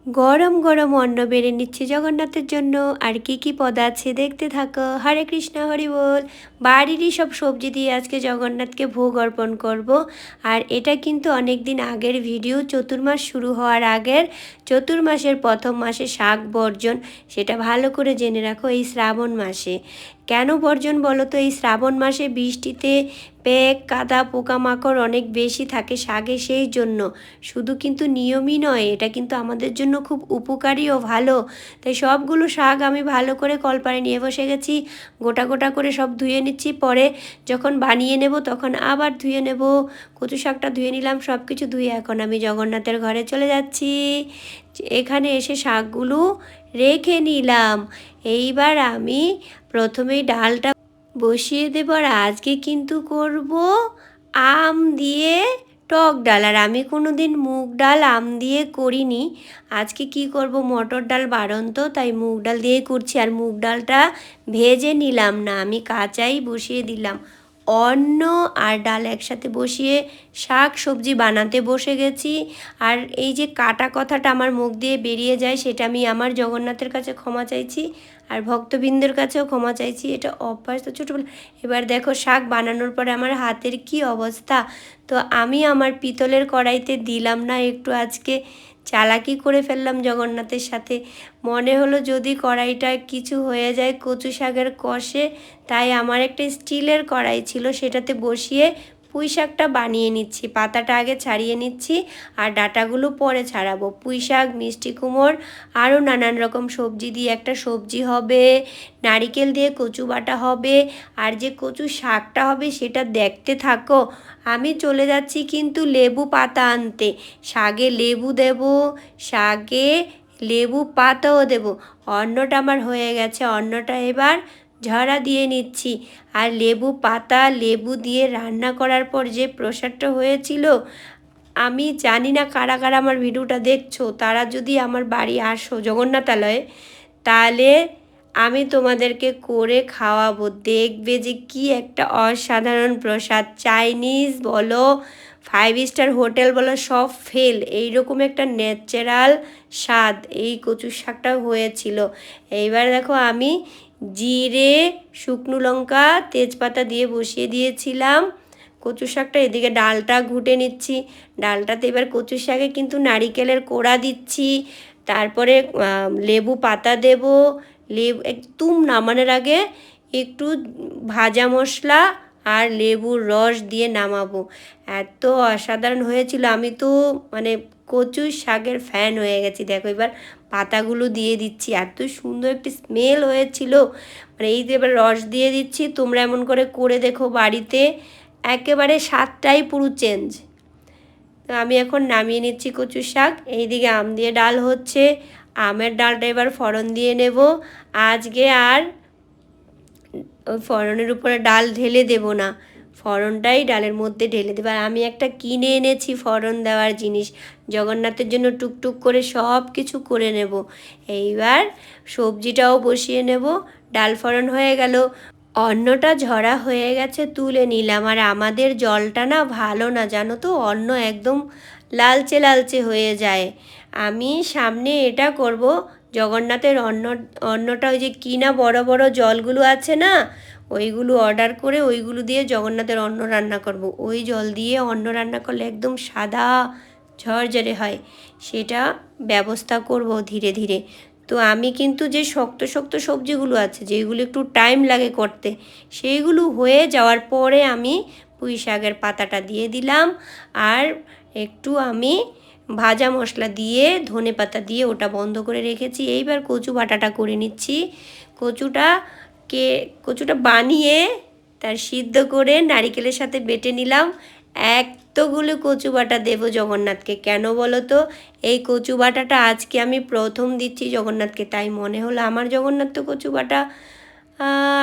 গরম গরম অন্ন বেড়ে নিচ্ছি জগন্নাথের জন্য। আর কি কি পদ আছে দেখতে থাকো। হরে কৃষ্ণ হরি বল। বাড়িরই সব সবজি দিয়ে আজকে জগন্নাথকে ভোগ অর্পণ করব। আর এটা কিন্তু অনেক দিন আগের ভিডিও, চতুর্মাস শুরু হওয়ার আগের। চতুর্মাসের প্রথম মাসে শাক বর্জন, সেটা ভালো করে জেনে রাখো। এই শ্রাবণ মাসে কেন বর্জন বলো তো? এই শ্রাবণ মাসে বৃষ্টিতে পেক কাদা পোকামাকড় অনেক বেশি থাকে শাকে, সেই জন্য। শুধু কিন্তু নিয়মই নয়, এটা কিন্তু আমাদের জন্য খুব উপকারী ও ভালো। তাই সবগুলো শাক আমি ভালো করে কলপারে নিয়ে বসে গেছি। গোটা গোটা করে সব ধুয়ে নিচ্ছি, পরে যখন বানিয়ে নেব তখন আবার ধুয়ে নেব। কচু শাকটা ধুয়ে নিলাম, সব কিছু ধুয়ে এখন আমি জগন্নাথের ঘরে চলে যাচ্ছি। এখানে এসে শাকগুলো রেখে নিলাম। এইবার আমি প্রথমেই ডালটা বসিয়ে দেব। আর আজকে কিন্তু করব আম দিয়ে টক ডাল। আর আমি কোনো দিন মুগ ডাল আম দিয়ে করিনি। আজকে কি করব, মটর ডাল বাড়ন্ত, তাই মুগ ডাল দিয়েই করছি। আর মুগ ডালটা ভেজে নিলাম না, আমি কাঁচাই বসিয়ে দিলাম। অন্ন আর ডাল একসাথে বসিয়ে শাক সবজি বানাতে বসে গেছি। আর এই যে কাটা কথাটা আমার মুখ দিয়ে বেরিয়ে যায়, সেটা আমি আমার জগন্নাথের কাছে ক্ষমা চাইছি, আর ভক্তবৃন্দের কাছেও ক্ষমা চাইছি। এটা অভ্যাস তো ছোটোবেলা। এবার দেখো শাক বানানোর পরে আমার হাতের কি অবস্থা। তো আমি আমার পিতলের কড়াইতে দিলাম না, একটু আজকে চালাকি করে ফেললাম জগন্নাথের সাথে। মনে হলো যদি কড়াইটা কিছু হয়ে যায় কচু শাকের কষে, তাই আমার একটা স্টিলের কড়াই ছিল, সেটাতে বসিয়ে পুঁই শাকটা বানিয়ে নিচ্ছি। পাতাটা আগে ছাড়িয়ে নিচ্ছি আর ডাঁটাগুলো পরে ছাড়াবো। পুঁই শাক, মিষ্টি কুমড়, আরও নানান রকম সবজি দিয়ে একটা সবজি হবে, নারিকেল দিয়ে কচু বাটা হবে, আর যে কচু শাকটা হবে সেটা দেখতে থাকো। আমি চলে যাচ্ছি কিন্তু লেবু পাতা আনতে। শাকে লেবু দেব, শাকে লেবু পাতাও দেব। অন্নটা আমার হয়ে গেছে, অন্নটা এবার ঝরা দিয়ে নিচ্ছি। আর লেবু পাতা লেবু দিয়ে রান্না করার পর যে প্রসাদটা হয়েছিল, আমি জানি না কারা কারা আমার ভিডিওটা দেখছো, তারা যদি আমার বাড়ি আসো জগন্নাথালয়ে, তাহলে আমি তোমাদেরকে করে খাওয়াবো। দেখবে যে কি একটা অসাধারণ প্রসাদ। চাইনিজ বলো, 5 স্টার হোটেল বলো, সব ফেল। এইরকম একটা ন্যাচারাল স্বাদ এই কচু শাকটা হয়েছিল। এইবার দেখো আমি জিরে, শুকনো লঙ্কা, তেজপাতা দিয়ে বসিয়ে দিয়েছিলাম কচু শাকটা। এদিকে ডালটা ঘুটে নিচ্ছি। ডালটাতে এবার কচু শাকে কিন্তু নারিকেলের কোড়া দিচ্ছি, তারপরে লেবু পাতা দেব। লেবু একদম নামানোর আগে একটু ভাজা মশলা আর লেবুর রস দিয়ে নামাবো। এত অসাধারণ হয়েছিল, আমি তো মানে কচু শাকের ফ্যান হয়ে গেছি। দেখো এবার পাতাগুলো দিয়ে দিচ্ছি, এত সুন্দর একটি স্মেল হয়েছিল। মানে এই যে এবার রস দিয়ে দিচ্ছি, তোমরা এমন করে দেখো বাড়িতে, একেবারে স্বাদটাই পুরো চেঞ্জ। তো আমি এখন নামিয়ে নিচ্ছি কচু শাক। এইদিকে আম দিয়ে ডাল হচ্ছে, আমের ডালটা এবার ফোড়ন দিয়ে নেব। আজকে আর ওই ফোড়নের উপরে ডাল ঢেলে দেব না, ফোড়নটাই ডালের মধ্যে ঢেলে দেবো। আর আমি একটা কিনে এনেছি ফোড়ন দেওয়ার জিনিস, জগন্নাথের জন্য টুকটুক করে সব কিছু করে নেব। এইবার সবজিটাও বসিয়ে নেব। ডাল ফোড়ন হয়ে গেল, অন্নটা ঝরা হয়ে গেছে, তুলে নিলাম। আর আমাদের জলটা না ভালো না জানো তো, অন্ন একদম লালচে লালচে হয়ে যায়। আমি সামনে এটা করব, জগন্নাথের অন্নটা ওই যে কিনা বড় বড় জলগুলো আছে না, ওইগুলো অর্ডার করে ওইগুলো দিয়ে জগন্নাথের অন্ন রান্না করব। ওই জল দিয়ে অন্ন রান্না করলে একদম সাদা ঝরঝরে হয়, সেটা ব্যবস্থা করব ধীরে ধীরে। তো আমি কিন্তু যে শক্ত শক্ত সবজিগুলো আছে, যেগুলো একটু টাইম লাগে করতে, সেইগুলো হয়ে যাওয়ার পরে আমি পুঁই শাকের পাতাটা দিয়ে দিলাম। আর একটু আমি ভাজা মশলা দিয়ে ধনে পাতা দিয়ে ওটা বন্ধ করে রেখেছি। এইবার কচু বাটাটা করে নিচ্ছি। কচুটা বানিয়ে তার সিদ্ধ করে নারিকেলের সাথে বেটে নিলাম। এতগুলো কচু বাটা দেবো জগন্নাথকে। কেন বলো তো? এই কচু বাটাটা আজকে আমি প্রথম দিচ্ছি জগন্নাথকে, তাই মনে হলো আমার জগন্নাথ তো কচু বাটা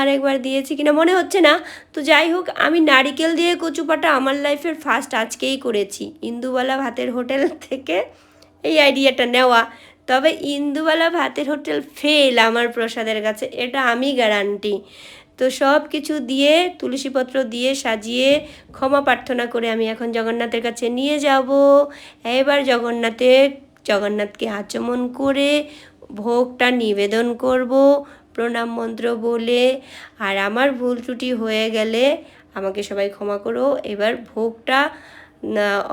আরেকবার দিয়েছি কিনা মনে হচ্ছে না। তো যাই হোক, আমি নারিকেল দিয়ে কচু বাটা আমার লাইফের ফার্স্ট আজকেই করেছি। ইন্দুবালা ভাতের হোটেল থেকে এই আইডিয়াটা নেওয়া। তবে ইন্দুবালা ভাতের হোটেল ফেল আমার প্রসাদের কাছে, এটা আমি গ্যারান্টি। তো সব কিছু দিয়ে তুলসীপত্র দিয়ে সাজিয়ে ক্ষমা প্রার্থনা করে আমি এখন জগন্নাথের কাছে নিয়ে যাব। এবার জগন্নাথের জগন্নাথকে আচমন করে ভোগটা নিবেদন করব প্রণাম মন্ত্র বলে। আর আমার ভুল ত্রুটি হয়ে গেলে আমাকে সবাই ক্ষমা করো। এবার ভোগটা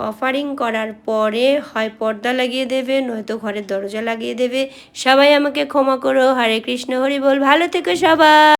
অফারিং করার পরে হয় পর্দা লাগিয়ে দেবে, নয়তো ঘরের দরজা লাগিয়ে দেবে। সবাই আমাকে ক্ষমা করো। হরে কৃষ্ণ হরি বল। ভালো থেকো সবাই।